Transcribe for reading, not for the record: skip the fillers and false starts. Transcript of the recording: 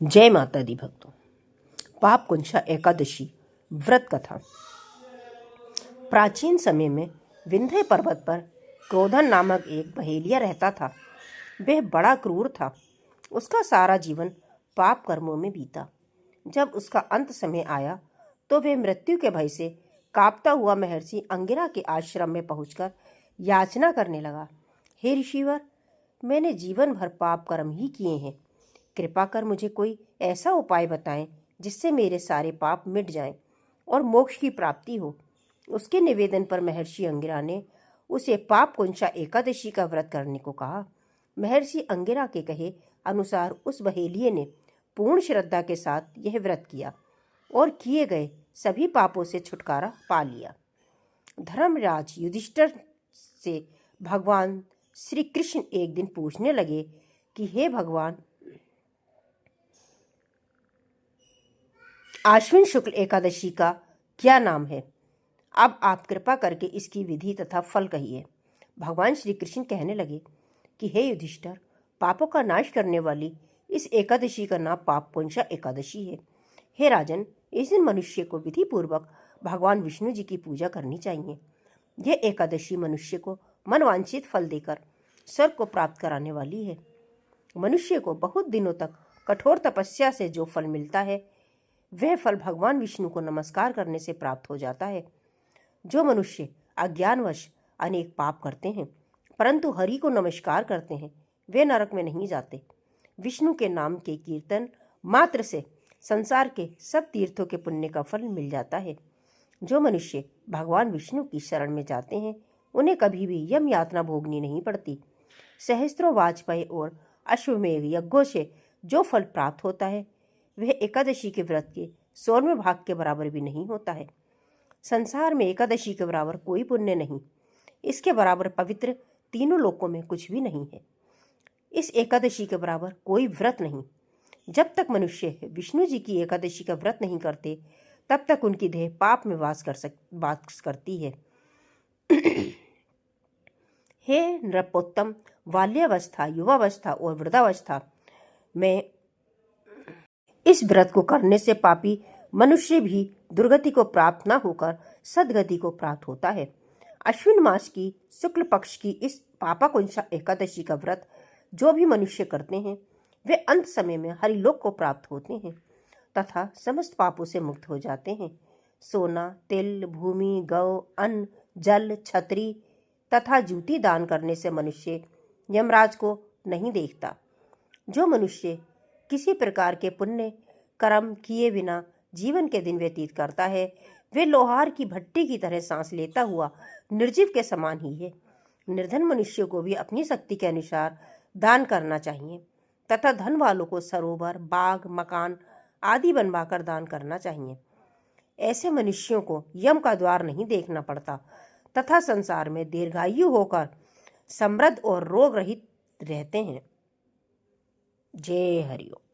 जय माता दी भक्तों। पाप कुंशा एकादशी व्रत कथा। प्राचीन समय में विंध्य पर्वत पर क्रोधन नामक एक बहेलिया रहता था। वह बड़ा क्रूर था। उसका सारा जीवन पाप कर्मों में बीता। जब उसका अंत समय आया तो वह मृत्यु के भय से कांपता हुआ महर्षि अंगिरा के आश्रम में पहुंचकर याचना करने लगा। हे ऋषिवर, मैंने जीवन भर पाप कर्म ही किए हैं। कृपा कर मुझे कोई ऐसा उपाय बताएं जिससे मेरे सारे पाप मिट जाएं और मोक्ष की प्राप्ति हो। उसके निवेदन पर महर्षि अंगिरा ने उसे पाप कुंशा एकादशी का व्रत करने को कहा। महर्षि अंगिरा के कहे अनुसार उस बहेलिये ने पूर्ण श्रद्धा के साथ यह व्रत किया और किए गए सभी पापों से छुटकारा पा लिया। धर्मराज युधिष्ठिर से भगवान श्री कृष्ण एक दिन पूछने लगे कि हे भगवान, आश्विन शुक्ल एकादशी का क्या नाम है? अब आप कृपा करके इसकी विधि तथा फल कहिए। भगवान श्री कृष्ण कहने लगे कि हे युधिष्ठिर, पापों का नाश करने वाली इस एकादशी का नाम पाप कुंशा एकादशी है। हे राजन, इस दिन मनुष्य को विधि पूर्वक भगवान विष्णु जी की पूजा करनी चाहिए। यह एकादशी मनुष्य को मनवांछित फल देकर स्वर्ग को प्राप्त कराने वाली है। मनुष्य को बहुत दिनों तक कठोर तपस्या से जो फल मिलता है वह फल भगवान विष्णु को नमस्कार करने से प्राप्त हो जाता है। जो मनुष्य अज्ञानवश अनेक पाप करते हैं परंतु हरि को नमस्कार करते हैं वे नरक में नहीं जाते। विष्णु के नाम के कीर्तन मात्र से संसार के सब तीर्थों के पुण्य का फल मिल जाता है। जो मनुष्य भगवान विष्णु की शरण में जाते हैं उन्हें कभी भी यम यातना भोगनी नहीं पड़ती। सहस्त्रों वाजपेयी और अश्वमेध यज्ञों से जो फल प्राप्त होता है वह एकादशी के व्रत के 100वें भाग के बराबर भी नहीं होता है। संसार में एकादशी के बराबर कोई पुण्य नहीं, इसके बराबर पवित्र तीनों लोकों में कुछ भी नहीं है। इस एकादशी के बराबर कोई व्रत नहीं। जब तक मनुष्य विष्णु जी की एकादशी का व्रत नहीं करते तब तक उनकी देह पाप में वास करती है। हे नृपोत्तम, बाल्यावस्था, युवावस्था और वृद्धावस्था में इस व्रत को करने से पापी मनुष्य भी दुर्गति को प्राप्त न होकर सद्गति को प्राप्त होता है। अश्विन मास की शुक्ल पक्ष की इस पापाकुंशा एकादशी का व्रत जो भी मनुष्य करते हैं वे अंत समय में हरिलोक को प्राप्त होते हैं तथा समस्त पापों से मुक्त हो जाते हैं। सोना, तिल, भूमि, गौ, अन्न, जल, छतरी तथा जूती दान करने से मनुष्य यमराज को नहीं देखता। जो मनुष्य किसी प्रकार के पुण्य कर्म किए बिना जीवन के दिन व्यतीत करता है वे लोहार की भट्टी की तरह सांस लेता हुआ निर्जीव के समान ही है। निर्धन मनुष्य को भी अपनी शक्ति के अनुसार दान करना चाहिए तथा धन वालों को सरोवर, बाग, मकान आदि बनवाकर दान करना चाहिए। ऐसे मनुष्यों को यम का द्वार नहीं देखना पड़ता तथा संसार में दीर्घायु होकर समृद्ध और रोग रहित रहते हैं। जय हरिओम।